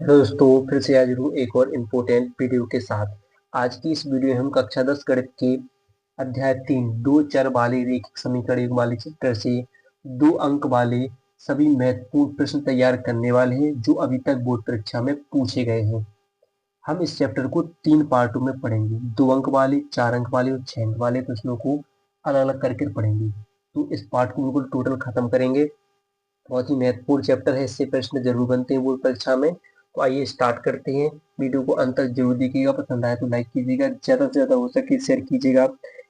दोस्तों फिर से हाजिर हूँ एक और इम्पोर्टेंट वीडियो के साथ। आज की इस वीडियो में हम कक्षा 10 गणित के अध्याय 3 दो चर वाले रैखिक समीकरण युग्म वाले चैप्टर से 2 अंक वाले सभी महत्वपूर्ण प्रश्न तैयार करने वाले हैं जो अभी तक बोर्ड परीक्षा में पूछे गए हैं। हम इस चैप्टर को 3 पार्टों में पढ़ेंगे। 2 अंक वाले, 4 अंक वाले और 6 अंक वाले प्रश्नों को अलग अलग करके पढ़ेंगे। तो इस पार्ट को बिल्कुल टोटल खत्म करेंगे। बहुत ही महत्वपूर्ण चैप्टर है, इससे प्रश्न जरूर बनते हैं बोर्ड परीक्षा में। तो आइए स्टार्ट करते हैं। वीडियो को अंत तक जरूर देखिएगा, पसंद आए तो लाइक कीजिएगा, ज्यादा से ज्यादा हो सके शेयर कीजिएगा,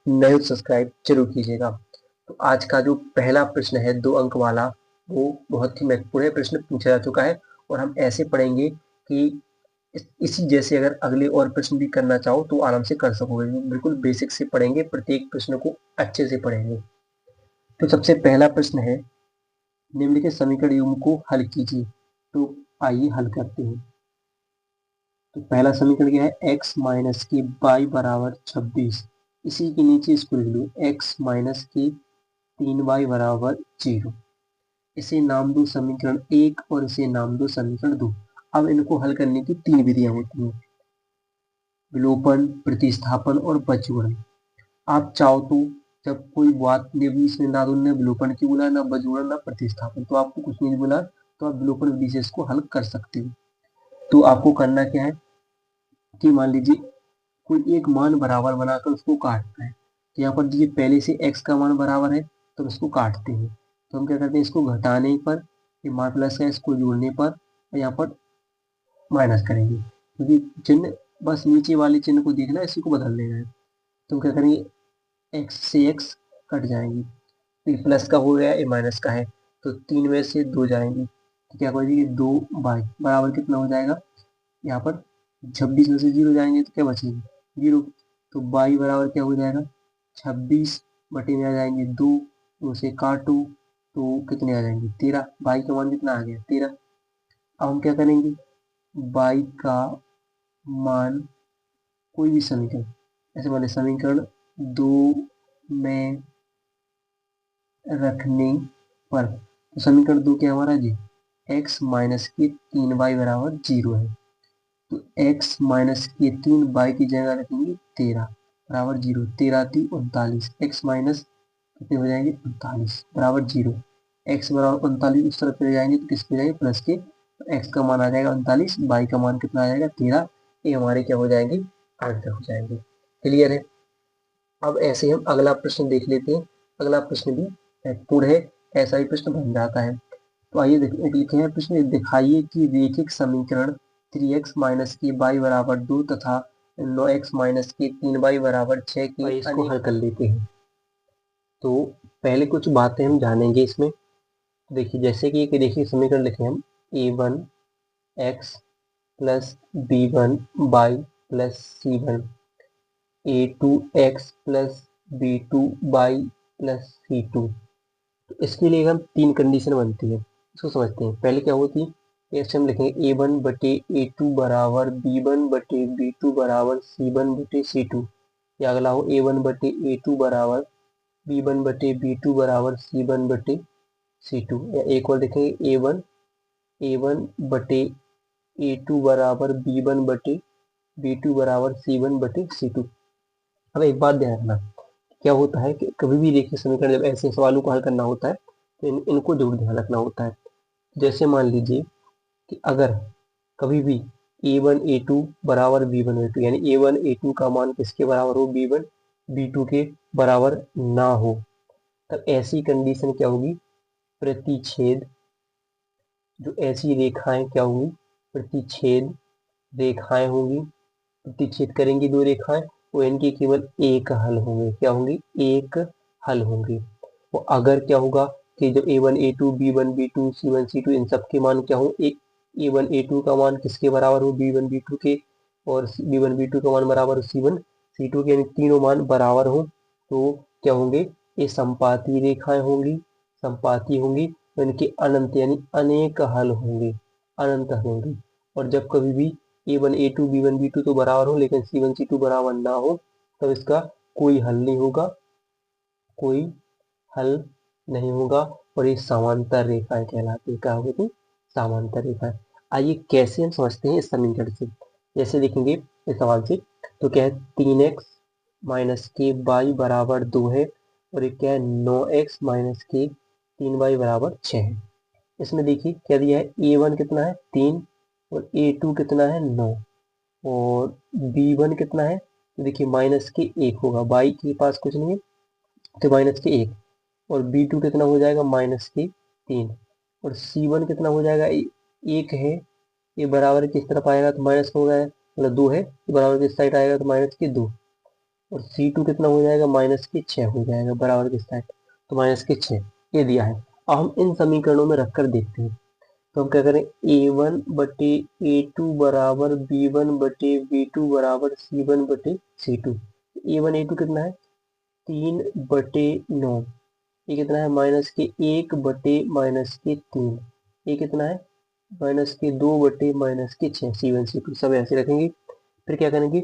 नए हो सब्सक्राइब जरूर कीजिएगा। तो आज का जो पहला प्रश्न है 2 अंक वाला, वो बहुत ही महत्वपूर्ण है, प्रश्न पूछा जा चुका है और हम ऐसे पढ़ेंगे कि इसी जैसे अगर अगले और प्रश्न भी करना चाहो तो आराम से कर सकोगे। बिल्कुल बेसिक से पढ़ेंगे, प्रत्येक प्रश्न को अच्छे से पढ़ेंगे। तो सबसे पहला प्रश्न है, निम्नलिखित समीकरण युग्म को हल कीजिए। तो आइए हल करते हैं। तो पहला समीकरण क्या है, x माइनस के y बराबर 26। इसी के नीचे इसको लिख लो, x माइनस के 3y बराबर 0। इसे नाम दो समीकरण 1 और इसे नाम दो समीकरण 2। अब इनको हल करने की 3 विधियां होती हैं, विलोपन, प्रतिस्थापन और बचगुणन। आप चाहो तो जब कोई बात इसमें ना तो ने विलोपन की बोला, ना बचगुणन, ना प्रतिस्थापन, तो आपको कुछ नहीं बोला तो आप विलोपन विधि से इसको हल कर सकते हो। तो आपको करना क्या है कि मान लीजिए कोई एक मान बराबर बनाकर उसको काटना है। तो यहाँ पर ये पहले से x का मान बराबर है तो हम इसको काटते हैं। तो हम क्या करते हैं, इसको घटाने पर ये मान प्लस है, इसको जोड़ने पर और यहाँ पर माइनस करेंगे, क्योंकि चिन्ह बस नीचे वाले चिन्ह को देखना है, इसी को बदल देना है। तो हम क्या करेंगे, x से x कट जाएंगी, तो ये प्लस का हो गया, ये माइनस का है, तो 3 में से 2 जाएंगी, तो क्या करेंगे 2y बराबर कितना हो जाएगा, यहाँ पर 26 में से 0 जाएंगे तो क्या बचेंगे 0। तो y बराबर क्या हो जाएगा, 26 बटे में आ जाएंगे 2, उसे काटो तो कितने आ जाएंगे 13। y का मान कितना आ गया 13। अब हम क्या करेंगे, y का मान कोई भी समीकरण, ऐसे वाले समीकरण 2 में रखने पर, तो समीकरण 2 क्या हमारा जी, x माइनस के 3y बराबर 0 है। तो x माइनस के 3y की जगह रखेंगे 13 बराबर 0, 13 3 39, x माइनस कितने हो जाएंगे 39 बराबर 0। x बराबर 39 उस तरफ चले जाएंगे तो किस पे जाएंगे प्लस के, तो x का मान आ जाएगा 39, y का मान कितना आ जाएगा 13। ये हमारे क्या हो जाएंगे, आंसर हो जाएंगे। क्लियर है। अब ऐसे हम अगला प्रश्न देख लेते हैं। अगला प्रश्न भी महत्वपूर्ण है, ऐसा ही प्रश्न बन जाता है। तो आइए लिखे हैं प्रश्न, दिखाइए कि रैखिक समीकरण 3x माइनस के y बराबर 2 तथा 9x माइनस के 3y बराबर 6 के इसको हल कर लेते हैं। तो पहले कुछ बातें हम जानेंगे इसमें। देखिए जैसे कि एक रैखिक समीकरण लिखे हम, a1x plus b1y plus c1, a2x plus b2y plus c2। तो इसके लिए हम 3 कंडीशन बनती है, इसको समझते हैं। पहले क्या होती है, ऐसे हम लिखेंगे a1/a2 बराबर b1/b2 बराबर c1/c2, या अगला हो a1/a2 बराबर b1/b2 बराबर c1/c2, या एक और लिखेंगे a1/a2 बराबर b1/b2 बराबर c1/c2। अब एक बात ध्यान रखना, क्या होता है कि कभी भी रेखीय समीकरण जब ऐसे सवालों को हल करना होता है तो इनको जरूर ध्यान रखना होता है। जैसे मान लीजिए कि अगर कभी भी a1 a2 बराबर b1 a2, यानी a1 a2 का मान किसके बराबर हो, b1 b2 के बराबर ना हो, तब ऐसी कंडीशन क्या होगी, प्रतिच्छेद, जो ऐसी रेखाएं क्या होंगी, प्रतिच्छेद रेखाएं होंगी, प्रतिच्छेद करेंगी दो रेखाएं, वो इनके केवल एक हल होंगे, क्या होंगे एक हल होंगे। वो अगर क्या होगा कि जब a1 a2 b1 b2 c1 c2 इन सब के मान क्या हो, a1 a2 का मान किसके बराबर हो, b1 b2 के, और b1 b2 का मान बराबर हो c1 c2 के, यानी तीनों मान बराबर हो, तो क्या होंगे, ये संपाती रेखाएं होंगी, संपाती होंगी, तो इनके अनंत यानी अनेक हल होंगे, अनंत हल होंगे। और जब कभी भी a1 a2 b1 b2 तो बराबर हो लेकिन c1 c2 बराबर ना हो, तब इसका कोई हल नहीं होगा, कोई हल नहीं होगा, और ये समांतर रेखाएं कहलाती है। क्या होगी, समांतर रेखाएं। आइए कैसे हम समझते हैं इस समीकरण से। जैसे देखेंगे इस सवाल से, तो क्या है 3x माइनस के वाई बराबर 2 है, और ये क्या है 9x माइनस के 3y बराबर 6 है। इसमें देखिए क्या दिया है, a1 कितना है 3, और a2 कितना है 9, और b1 कितना है, तो देखिए माइनस के 1 होगा, y के पास कुछ नहीं है तो माइनस के 1, और b2 कितना हो जाएगा माइनस के 3, और c1 कितना हो जाएगा 1 है, ये बराबर किस तरफ आएगा तो माइनस का होगा, मतलब 2 है तो बराबर किस साइड आएगा तो माइनस के 2, और C2 कितना हो जाएगा माइनस के 6 हो जाएगा बराबर किस साइड, तो माइनस के 6, ये दिया है। अब हम इन समीकरणों में रखकर देखते हैं, तो हम क्या करें, a1 बटे a2 बराबर b1 बटे b2 बराबर c1 बटे c2। a1 a2 कितना है 3/9, ये कितना है माइनस के 1 बटे माइनस के 3, ये कितना है माइनस के 2 बटे माइनस के 6, C1 C2 सब ऐसे रखेंगे। फिर क्या करेंगे,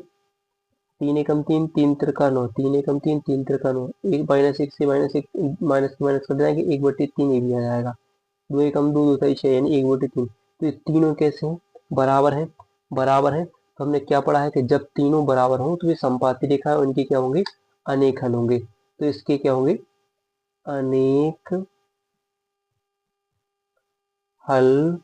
3 एकम 3, 3 त्रिका 9, 3 एकम 3, 3 त्रिका 9, एक माइनस 1 से माइनस 1 माइनस कर जाएंगे, 1/3 ये भी आ जाएगा, 2 एकम 2, 2 ताई 6 यानी 1/3। तो ये तीनों कैसे हैं, बराबर है, बराबर है। तो हमने क्या पढ़ा है कि जब तीनों बराबर हों तो ये समपाती रेखा है, उनके क्या होंगे, अनेक हल होंगे। तो इसके क्या होंगे, अनेक हल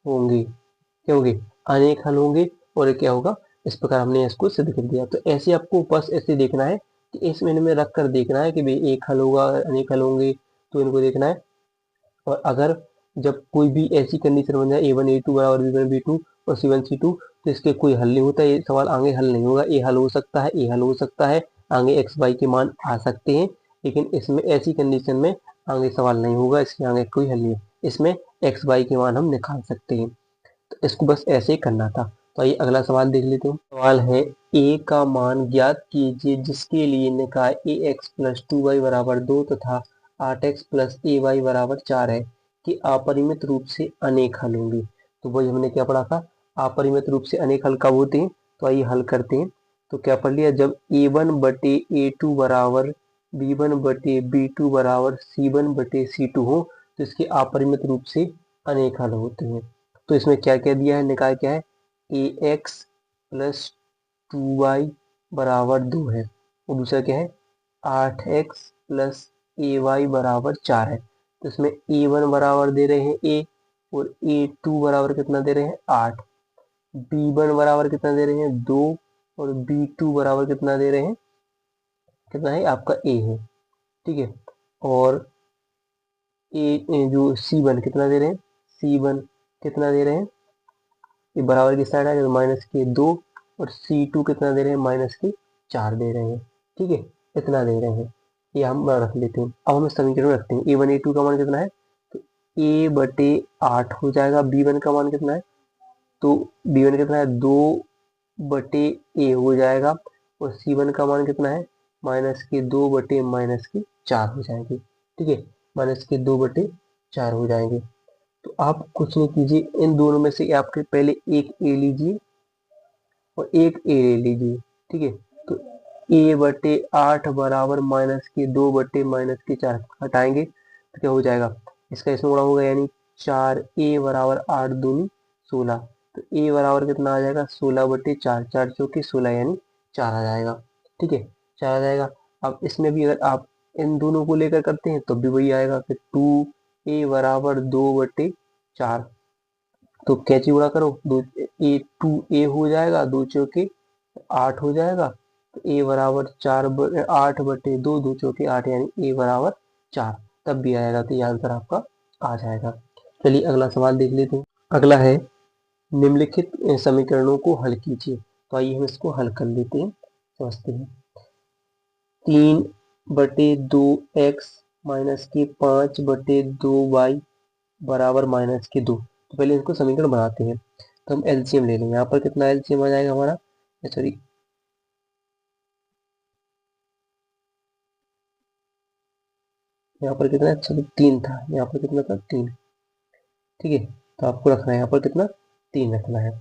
होंगे, क्या होंगे, अनेक हल होंगे। और ये क्या होगा, इस प्रकार हमने इसको सिद्ध कर दिया। तो ऐसे आपको बस ऐसे देखना है कि इस महीने में रख कर देखना है कि भाई एक हल होगा अनेक हल होंगे, तो इनको देखना है। और अगर जब कोई भी ऐसी कंडीशन बन जाए a1 a2 बराबर b1 b2 और c1 c2, तो इसके कोई हल नहीं होता, ये सवाल आगे हल नहीं होगा। ए हल हो सकता है, ए हल हो सकता है, आगे एक्स वाई के मान आ सकते हैं, लेकिन इसमें ऐसी कंडीशन में आगे सवाल नहीं होगा, इसके आगे कोई हल नहीं है। इसमें एक्स वाई के मान हम निकाल सकते हैं। तो इसको बस ऐसे ही करना था। तो आइए अगला सवाल देख लेते हैं। सवाल है a का मान ज्ञात कीजिए जिसके लिए निकाय ax प्लस 2y बराबर 2 तथा 8x प्लस ay बराबर 4 है कि अपरिमित रूप से अनेक हल होंगे। तो वही हमने क्या पढ़ा था, अपरिमित रूप से अनेक हल कब होते हैं। तो आइए हल करते हैं। तो क्या पढ़ लिया, जब a1 बटे a2 बराबर b1 बटे b2 बराबर c1 बटे c2 हो तो इसके अपरिमित रूप से अनेक हल होते हैं। तो इसमें क्या क्या दिया है, निकाय क्या है, ax प्लस 2y बराबर 2 है, और दूसरा क्या है 8x प्लस ay बराबर 4 है। तो इसमें a1 बराबर दे रहे हैं a, और a2 बराबर कितना दे रहे हैं 8, b1 बराबर कितना दे रहे हैं 2, और b2 बराबर कितना दे रहे हैं, कितना है आपका a है, ठीक है। और जो c1 कितना दे रहे हैं, c1 कितना दे रहे हैं, ये बराबर की साइड है तो माइनस के 2, और C2 कितना दे रहे हैं माइनस के 4 दे रहे हैं, ठीक है, इतना दे रहे हैं। ये हम रख लेते हैं। अब हम समीकरण रखते हैं, a1 a2 का मान कितना है, तो a बटे 8 हो जाएगा, b1 का मान कितना है, तो b1 कितना है 2 बटे a हो जाएगा, और c1 का मान कितना है माइनस के 2 बटे माइनस के 4 हो जाएंगे, ठीक है, माइनस के 2 बटे 4 हो जाएंगे। तो आप कुछ नहीं कीजिए, इन दोनों में से आपके पहले एक ए लीजिए और एक ए ले लीजिए, ठीक है। तो ए बटे 8 बराबर माइनस के 2 बटे माइनस के 4 हटाएंगे तो क्या हो जाएगा, इसका इसमें गुणा होगा, यानी 4a बराबर 8 दूनी 16। तो a बराबर कितना आ जाएगा 16 बटे 4, 4 चौके 16 यानी 4 आ जाएगा, ठीक है, 4 आ जाएगा। अब इसमें भी अगर आप इन दोनों को लेकर करते हैं तो भी वही आएगा, फिर 2a बराबर 2/4, तो कैची गुणा करो, दो ए 2a हो जाएगा, 2 चौके 8 हो जाएगा, तो a बराबर 8/2, 2 चौके 8 यानी a बराबर 4, तब भी आएगा। तो ये आंसर आपका आ जाएगा। चलिए अगला सवाल देख लेते हैं। अगला है निम्नलिखित समीकरणों को हल कीजिए। तो आइए हम इसको हल कर लेते हैं, समझते हैं। 3/2x माइनस के 5/2y बराबर माइनस के 2। तो पहले इसको समीकरण बनाते हैं। तो हम एलसीएम ले लेंगे, यहाँ पर कितना एलसीएम आ जाएगा हमारा, सॉरी यहाँ पर कितना, चलो 3 था, यहाँ पर कितना था 3, ठीक है। तो आपको रखना है यहाँ पर कितना 3 रखना है।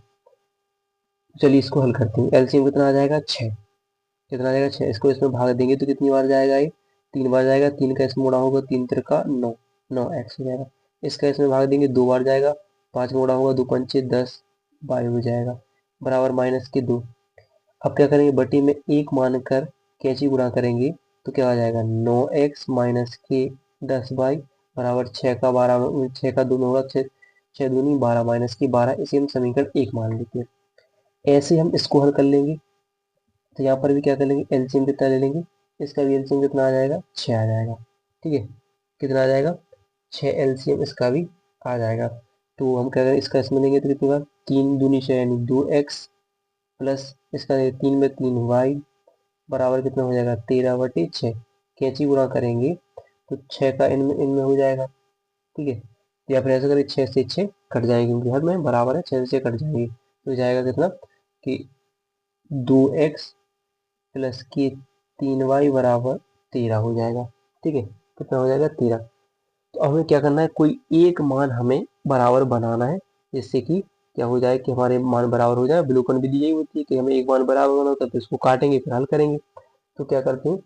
चलिए इसको हल करते हैं। एलसीएम कितना आ जाएगा 6, कितना आ जाएगा 6, इसको इसमें भाग देंगे तो कितनी बार जाएगा ये 3 बार जाएगा, 3 का इसमें गुणा होगा 3 3 का 9, 9x हो जाएगा। इसका इसमें भाग देंगे 2 बार जाएगा, 5 में गुणा होगा 2 पंचे 10 बाई हो जाएगा बराबर -2। अब क्या करेंगे, बटी में 1 मानकर कैंची गुणा करेंगे तो क्या आ जाएगा 9x - के 10 बाई बराबर 6 का 12 6 का 2 में होगा 6 6 दूनी 12 - 12। इसे हम समीकरण 1 मान लेते हैं। ऐसे हम इसको हल कर लेंगे तो यहाँ पर भी क्या कर लेंगे, एलसीएम कितना ले लेंगे, इसका भी एलसीएम कितना आ जाएगा 6 आ जाएगा। ठीक है, कितना आ जाएगा 6 एलसीएम इसका भी आ जाएगा। तो हम क्या करें, इसका इसमें लेंगे तो कितनी बार 3 दूनी 6 यानी 2x प्लस इसका 3 में 3y बराबर कितना हो जाएगा 13/6। कैंची गुणा करेंगे तो 6 का इनमें हो जाएगा। ठीक है, या फिर ऐसा करें 6 से 6 कट जाएंगे क्योंकि हर में बराबर है, 6 से 6 कट जाएंगे तो जाएगा कितना कि 2x प्लस के 3y बराबर 13 हो जाएगा। ठीक है, कितना हो जाएगा 13। तो हमें क्या करना है, कोई एक मान हमें बराबर बनाना है जिससे कि क्या हो जाए कि हमारे मान बराबर हो जाए। विलोपन विधि यही होती है कि हमें एक मान बराबर बनाना होता है तो इसको काटेंगे फिर हल करेंगे। तो क्या करते हैं,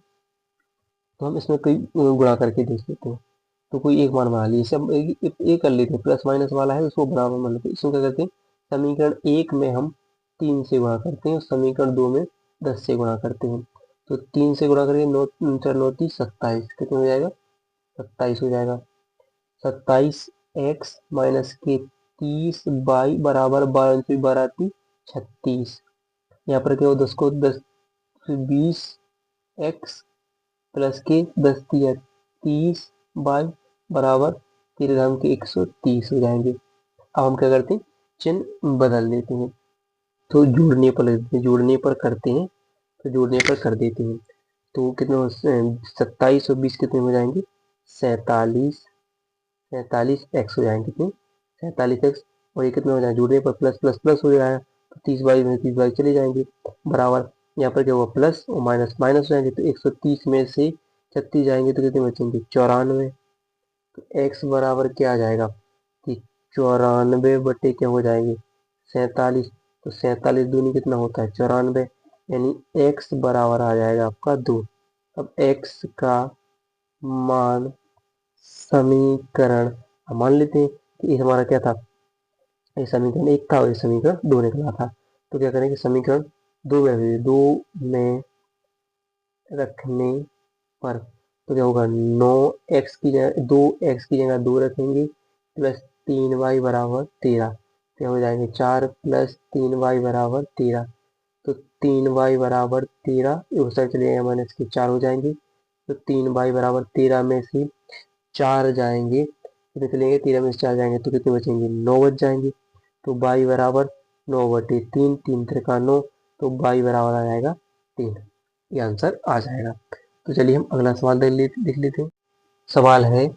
तो हम इसमें कोई गुणा करके देख लेते हैं। तो कोई एक मान बना लीजिए, सब एक कर लेते हैं, प्लस माइनस वाला है उसको बराबर मान लेते हैं। इसमें क्या करते हैं, समीकरण 1 में हम 3 से गुणा करते हैं और समीकरण 2 में 10 से गुणा करते हैं। तो 3 से गुणा करके 9 4 9 30 27 कितना हो जाएगा 27 हो जाएगा। 27x के 30 बाई बराबर 36। यहाँ पर क्या हो 10 को 10 20x प्लस के 10 तिया 30 बाई बराबर 13 धाम के 130 हो जाएंगे। अब हम क्या करते हैं, चिन्ह बदल देते हैं। तो जोड़ने पर लगते हैं, जोड़ने पर करते हैं तो जोड़ने पर कर देते हैं। तो कितने 27 और 20 कितने हो जाएंगे 47x हो जाएंगे कितने 47x। और ये कितना हो जाएगा जोड़ने पर प्लस प्लस प्लस हो जाएगा तो 30 बाई में 30 बाई चले जाएंगे बराबर यहाँ पर क्या हुआ प्लस और माइनस माइनस हो जाएंगे तो 130 में से 36 जाएंगे तो कितने बचेंगे 94। तो x बराबर क्या आ जाएगा कि 94 क्या हो जाएंगे 47। तो 47 दूनी कितना होता है 94 यानी x बराबर आ जाएगा आपका 2। अब x का मान समीकरण हम मान लेते हैं कि ये हमारा क्या था, ये समीकरण 1 था और ये समीकरण 2 निकला था। तो क्या करेंगे समीकरण 2 में रखने पर तो क्या होगा 9x की जगह 2x की जगह 2 रखेंगे प्लस 3y बराबर 13। क्या हो जाएंगे 4 प्लस 3y बराबर 13। तो 3y बराबर 13 उस साइड चले जाएंगे माइनस के 4 हो जाएंगे। तो 3y बराबर 13 में से 4 जाएंगे कितने चलेंगे 13 में से 4 जाएंगे तो कितने बचेंगे 9 बच जाएंगे। तो y बराबर 9/3 3 त्रिका 9 तो y बराबर आ जाएगा 3। ये आंसर आ जाएगा। तो चलिए हम अगला सवाल देख लेते हैं। सवाल है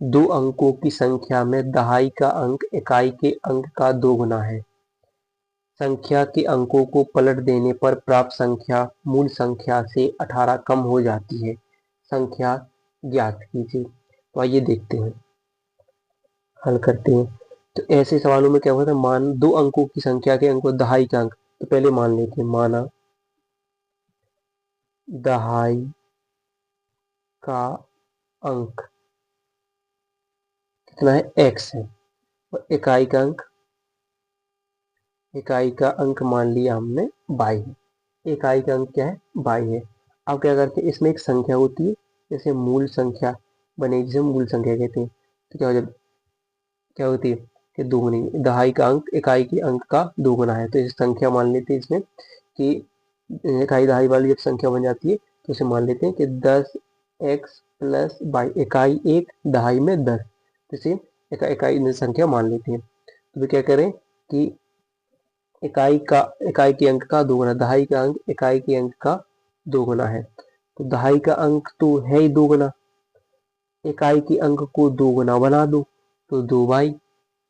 2 अंकों की संख्या में दहाई का अंक इकाई के अंक का 2 गुना है। संख्या के अंकों को पलट देने पर प्राप्त संख्या मूल संख्या से 18 कम हो जाती है। संख्या ज्ञात कीजिए। तो आइए देखते हैं, हल करते हैं। तो ऐसे सवालों में क्या होता है, मान 2 अंकों की संख्या के अंक दहाई का अंक, तो पहले मान लेते हैं माना दहाई का अंक कितना है x है और इकाई का अंक मान लिया हमने y है। इकाई का अंक क्या है y है। अब क्या करते हैं, इसमें एक संख्या होती है जैसे मूल संख्या बनेगी जिसे हम मूल संख्या कहते हैं। तो क्या हो जाए क्या होती है कि दोगुनी दहाई का अंक इकाई के अंक का 2 गुना है। तो इसे संख्या मान लेते हैं इसमें कि इकाई दहाई वाली जब संख्या बन जाती है तो इसे मान लेते हैं कि 10x प्लस बाई इकाई 1 दहाई में 10। तो इसे इकाई संख्या मान लेते हैं। तो क्या करें कि इकाई के अंक का 2 गुना, दहाई का अंक इकाई के अंक का 2 गुना है। तो दहाई का अंक तो है ही 2 गुना, इकाई के अंक को 2 गुना बना दो तो 2 बाई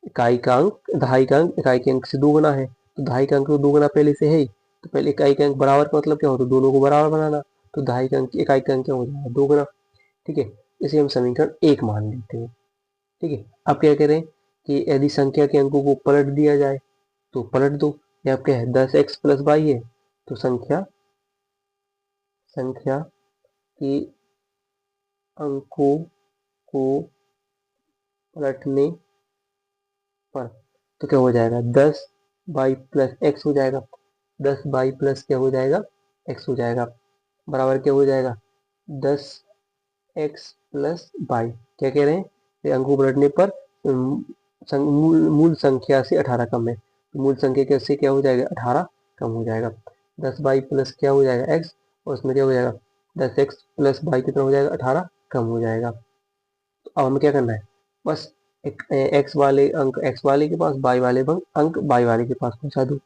इकाई का अंक दहाई का अंक इकाई के अंक से 2 गुना है। तो दहाई का अंक तो 2 गुना पहले से है ही, तो पहले इकाई के अंक बराबर का मतलब क्या होता है दोनों को बराबर बनाना। तो दहाई का अंक इकाई का अंक क्या हो जाएगा 2 गुना। ठीक है, इसे हम समीकरण 1 मान लेते हैं। ठीक है, अब क्या करें कि यदि संख्या के अंकों को पलट दिया जाए तो पलट दो। यहाँ क्या है 10x प्लस वाई है तो संख्या के अंकों को पलटने पर तो क्या हो जाएगा 10y प्लस एक्स हो जाएगा। 10y प्लस क्या हो जाएगा एक्स हो जाएगा, बराबर क्या हो जाएगा 10x प्लस वाई। क्या कह रहे हैं, ये अंक को पलटने पर मूल संख्या से 18 कम है, तो मूल संख्या कैसे क्या हो जाएगा 18 कम हो जाएगा। 10y प्लस क्या हो जाएगा x, और उसमें क्या हो जाएगा 10x प्लस वाई कितना हो जाएगा 18 कम हो जाएगा। तो अब हमें क्या करना है, बस एक एक्स वाले अंक एक्स वाले के पास, वाई वाले अंक वाई वाले के पास पहुंचा दो।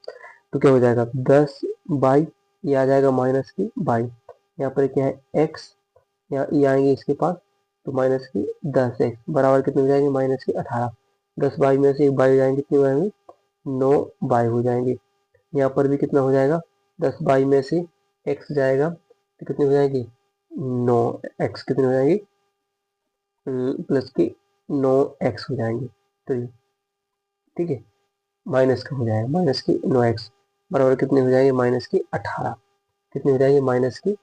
तो क्या हो जाएगा 10y, ये आ जाएगा माइनस की वाई, यहाँ पर क्या है एक्स, यहाँ ये आएंगे इसके पास, तो माइनस की 10x बराबर कितने हो जाएंगे माइनस की 18। 10y में से एक बाई हो जाएंगे, कितने हो जाएंगे 9y हो जाएंगे। यहाँ पर भी कितना हो जाएगा 10y में से x जाएगा तो कितने हो जाएंगे 9x, कितने हो जाएंगे प्लस के 9x हो जाएंगे। तो ये ठीक है, माइनस का हो जाएगा माइनस की 9x बराबर कितने हो जाएंगे माइनस की 18, कितने हो जाएंगे माइनस की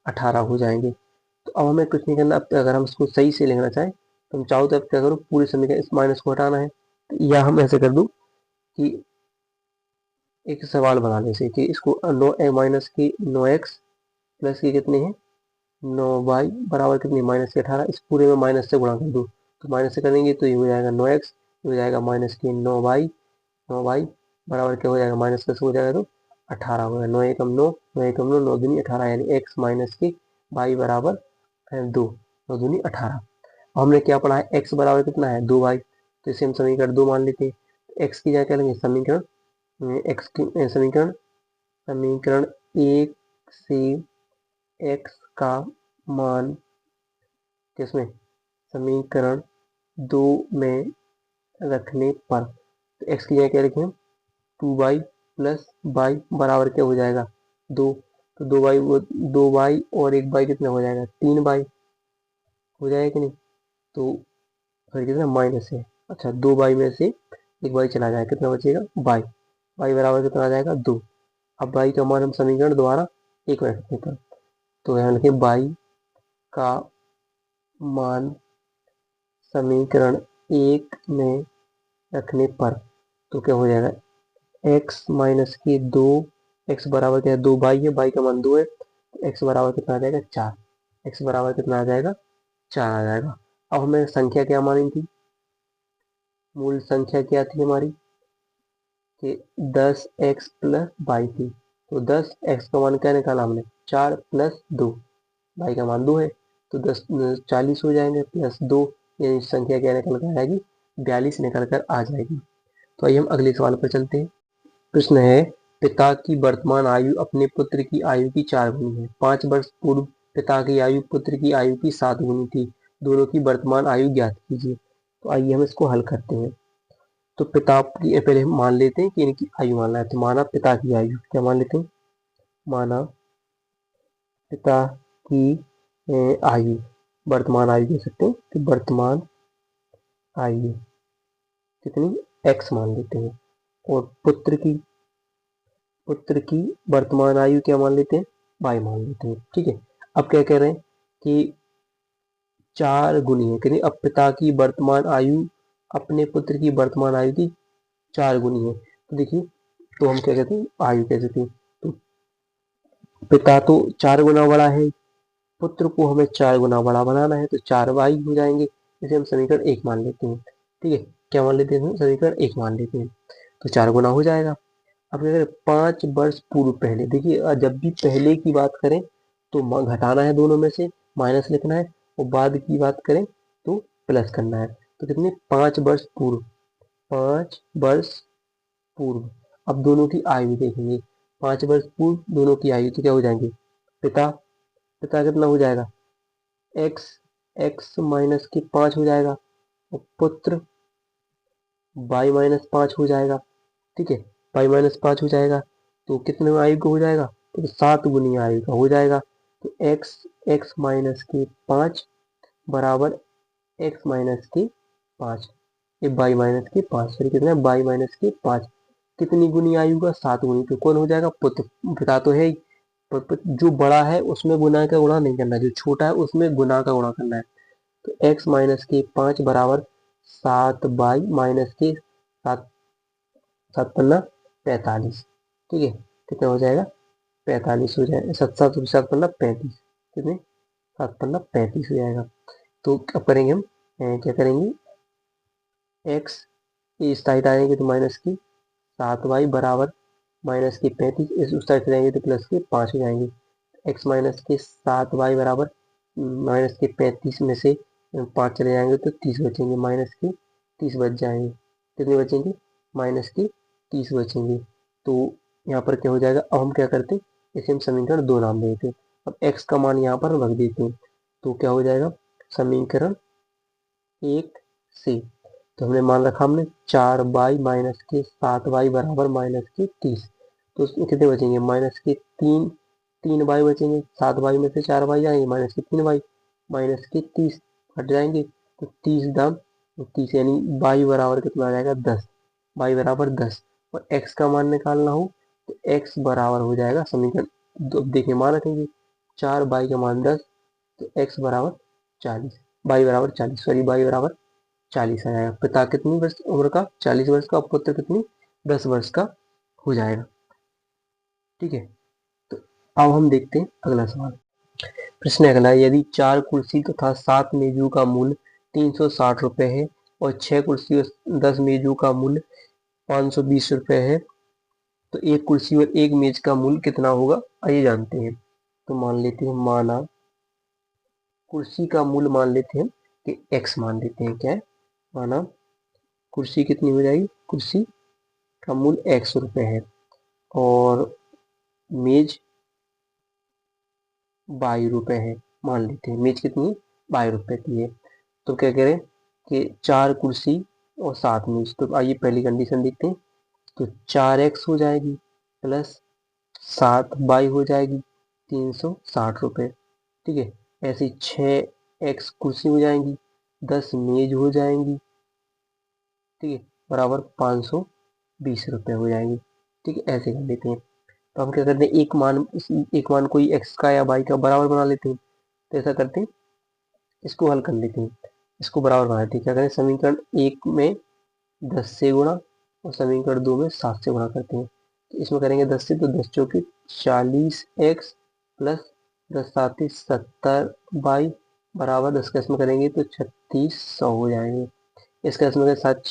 18 हो जाएंगे। तो अब हमें कुछ नहीं करना, अब अगर हम इसको सही से लिखना चाहें तो हम चाहो तो अब क्या करो, पूरे समीकरण इस माइनस को हटाना है, तो या हम ऐसे कर दूं कि एक सवाल बना लें जैसे कि इसको नो ए माइनस की 9x प्लस की कितने हैं 9y बराबर कितनी माइनस की 18, इस पूरे में माइनस से गुणा कर दो, तो माइनस से करेंगे तो ये हो जाएगा 9x, ये हो जाएगा माइनस की 9y बराबर क्या हो जाएगा माइनस का हो जाएगा तो 18 हो गया। 9 एकम 9, 9 एकम 9, 9 दूनी 18, यानी x माइनस की y बराबर 2, 9 दूनी 18। हमने क्या पढ़ा है, x बराबर कितना है 2y, तो इसे हम समीकरण 2 मान लेते हैं। x की जगह क्या लेंगे समीकरण x की समीकरण समीकरण 1 से x का मान किसमें समीकरण 2 में रखने पर, तो x की जगह क्या लिखें 2y प्लस वाई बराबर क्या हो जाएगा 2, तो 2y और एक y कितना हो जाएगा 3y हो जाएगा कि नहीं, तो फिर कितना माइनस है, अच्छा 2y में से एक y चला जाएगा, कितना बचेगा y बराबर कितना आ जाएगा 2। अब y का मान हम समीकरण दोबारा एक में रखते हैं, तो यहाँ लिखे y का मान समीकरण 1 में रखने पर, तो क्या हो जाएगा x माइनस की 2, x बराबर क्या है 2y है, y का मान 2 है, तो x बराबर कितना आ जाएगा 4, x बराबर कितना आ जाएगा 4 आ जाएगा। अब हमें संख्या क्या मानी थी, मूल संख्या क्या थी हमारी कि 10x प्लस वाई थी, तो 10x का मान क्या निकाला हमने 4 प्लस 2, वाई का मान 2 है, तो 10 40 हो जाएंगे प्लस 2, यानी संख्या क्या निकल कर आएगी 42 निकल कर आ जाएगी। तो आइए हम अगले सवाल पर चलते हैं। प्रश्न है, पिता की वर्तमान आयु अपने पुत्र की आयु की 4 गुनी है। 5 वर्ष पूर्व पिता की आयु पुत्र की आयु की 7 गुनी थी, दोनों की वर्तमान आयु ज्ञात कीजिए। तो आइए हम इसको हल करते हैं। तो पिता की पहले हम मान लेते हैं कि इनकी आयु मानना है, तो माना पिता की आयु क्या मान लेते हैं, माना पिता की आयु, वर्तमान आयु कह सकते हैं कि वर्तमान आयु कितनी x मान लेते हैं, और पुत्र की वर्तमान आयु क्या मान लेते हैं y मान लेते हैं। ठीक है, अब क्या कह रहे हैं कि 4 गुनी है, कितनी, अब पिता की वर्तमान आयु अपने पुत्र की वर्तमान आयु की 4 गुनी है, तो देखिए तो हम क्या कहते हैं आयु कह सकते हैं, तो पिता तो 4 गुना बड़ा है, पुत्र को हमें 4 गुना बड़ा बनाना है, तो 4y हो जाएंगे, इसे हम समीकरण 1 मान लेते हैं। ठीक है, क्या मान लेते हैं समीकरण 1 मान लेते हैं, तो 4 गुना हो जाएगा। अब क्या करें 5 वर्ष पूर्व पहले, देखिए जब भी पहले की बात करें तो घटाना है दोनों में से, माइनस लिखना है, और बाद की बात करें तो प्लस करना है, तो कितने 5 वर्ष पूर्व, 5 वर्ष पूर्व। अब दोनों की आयु देखेंगे, 5 वर्ष पूर्व दोनों की आयु, तो क्या हो जाएंगे पिता पिता कितना हो जाएगा x, x माइनस के 5 हो जाएगा, और पुत्र y माइनस 5 हो जाएगा। ठीक है, y माइनस 5 हो जाएगा, तो कितने आयु का हो जाएगा, तो 7 गुनी आयु का हो जाएगा, तो x माइनस के 5 बराबर x माइनस के 5, ये y माइनस के 5, फिर कितना है y माइनस के 5, कितनी गुनी आयु का 7 गुनी, तो कौन हो जाएगा पुत्र, पिता तो है ही, जो बड़ा है उसमें गुना का गुणा नहीं करना है, जो छोटा है उसमें गुना का गुणा करना है, तो x माइनस के 5 बराबर 7 बाई माइनस के 7 7 पन्ना 45, ठीक है। कितना हो जाएगा? 45 हो जाएगा। 7 7 7 पन्ना 35, कितने? 7 पन्ना 35 हो जाएगा। तो अब करेंगे हम क्या करेंगे, एक्स इस साइड आएंगे तो माइनस की 7y बराबर माइनस की 35, इस उस साइड से जाएंगे तो प्लस के 5 हो जाएंगे। एक्स माइनस के 7y बराबर माइनस के 35 में से 5 चले जाएंगे तो 30 बचेंगे, माइनस के 30 बच जाएंगे। कितने बचेंगे? माइनस के 30 बचेंगे। तो यहाँ पर क्या हो जाएगा, अब हम क्या करते हैं, इसे हम समीकरण 2 नाम देते हैं। अब एक्स का मान यहाँ पर रख देते हैं, तो क्या हो जाएगा, समीकरण 1 से, तो हमने मान रखा हमने 4y माइनस के 7y बराबर माइनस के 30, तो उसमें कितने बचेंगे, माइनस के 3 y बचेंगे। 7y में से 4y जाएंगे, माइनस के 3y, माइनस के 30 हट जाएंगे, तो 30 दाम तो 30 यानी y बराबर कितना आ जाएगा, 10। y बराबर 10 और x का मान निकालना हो तो x बराबर हो जाएगा समीकरण देखिए मान रखेंगे 4y का मान 10, तो x बराबर 40, y बराबर 40 सॉरी y बराबर 40 आ जाएगा। पिता कितनी वर्ष उम्र का, 40 वर्ष का, पुत्र कितनी, 10 वर्ष का हो जाएगा, ठीक है। तो अब हम देखते हैं अगला सवाल। प्रश्न अगला है, यदि 4 कुर्सी तथा 7 मेजों का मूल्य 360 रुपए है और 6 कुर्सी और 10 मेजों का मूल्य 520 रुपए है, तो एक कुर्सी और एक मेज का मूल्य कितना होगा, आइए जानते हैं। तो मान लेते हैं, माना कुर्सी का मूल्य मान लेते हैं कि x मान लेते हैं, क्या है, माना कुर्सी कितनी हो जाएगी, कुर्सी का मूल्य 100 रुपए है और मेज 22 रुपए है। मान लेते हैं मेज कितनी है, 22 रुपए की है। तो क्या करें कि 4 कुर्सी और 7 मेज, तो आइए पहली कंडीशन देखते हैं। तो 4x हो जाएगी प्लस 7y हो जाएगी 360 रुपये, ठीक है। ऐसे 6x कुर्सी हो जाएंगी, 10 मेज हो जाएंगी, ठीक है, बराबर 520 रुपये हो जाएंगी, ठीक है। ऐसे कर लेते हैं। तो हम क्या करते हैं, एक मान कोई x का या y का बराबर बना लेते हैं। तो ऐसा करते हैं, इसको हल कर लेते हैं, इसको बराबर बना लेते हैं। क्या करें, समीकरण 1 में 10 से गुणा और समीकरण 2 में 7 से गुणा करते हैं। तो इसमें करेंगे 10 से, तो 10 चौके 40x प्लस 10 7 70 बाई बराबर 10 का इसमें करेंगे तो 3600 हो जाएंगे। इसका इसमें करें 7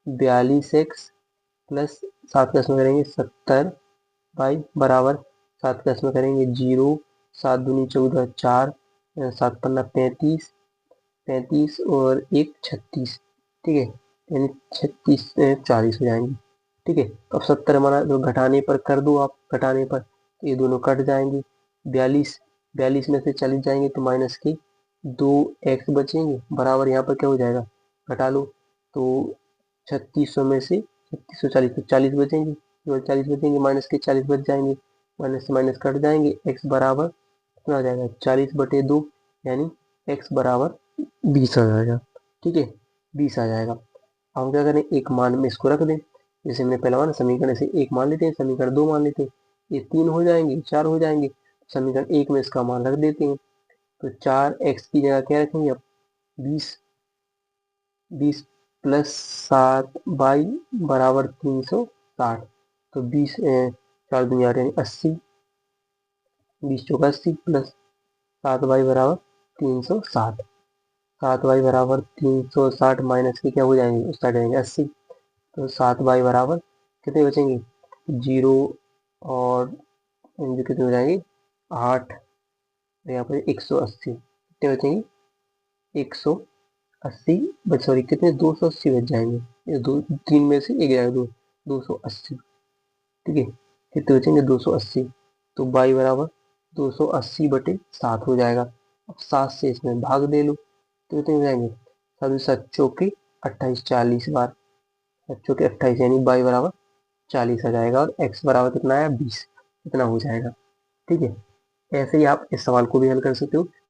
42x प्लस 7 का इसमें करेंगे 70 बाई बराबर 7 का इसमें करेंगे 0, 7 दूनी 14 4, 7 पन्ना 35, 35 और 1 36, ठीक है, यानी 36 40 हो जाएंगे, ठीक है। अब 70 माना तो घटाने पर कर दो आप, घटाने पर तो ये दोनों कट जाएंगे, 42 में से 40 जाएंगे तो माइनस के 2x बचेंगे, बराबर यहाँ पर क्या हो जाएगा, घटा लो तो 3600 में से 3640 तो 40 बचेंगे, केवल 40 बचेंगे, माइनस के 40 बच जाएंगे, माइनस से माइनस कट जाएंगे, x बराबर कितना आ जाएगा, 40/2, यानी x बराबर 20 आ जाएगा, ठीक है, 20 आ जाएगा। अब हम क्या करें, एक मान में इसको रख दें, जैसे हमने पहला मान समीकरण से 1 मान लेते हैं, समीकरण 2 मान लेते हैं, ये 3 हो जाएंगे, 4 हो जाएंगे, समीकरण 1 में इसका मान रख देते हैं। तो 4x की जगह क्या रखेंगे अब, 20, 20 प्लस 7y बराबर 360, तो 20 4 दूनी 8 यानी 80, 20 चौका 80 प्लस 7y बराबर 360, 7y बराबर 360 माइनस के क्या हो जाएंगे, उस साइड आएंगे 80, तो 7y बराबर कितने बचेंगे, 0 और जो कितने हो जाएंगे 8, यहाँ पर 180, कितने बचेंगे 180 बच सॉरी कितने 280 बच जाएंगे, ये दो 3 में से एक जाएगा 280, ठीक है, कितने बचेंगे 280, तो y बराबर 280/7 हो जाएगा। अब 7 से इसमें भाग दे लो तो कितने हो जाएंगे, 7 7 चौके 28, 40 बार 7 चौके 28 यानी y बराबर 40 आ जाएगा और x बराबर कितना आया 20, कितना हो जाएगा, ठीक है। ऐसे ही आप इस सवाल को भी हल कर सकते हो।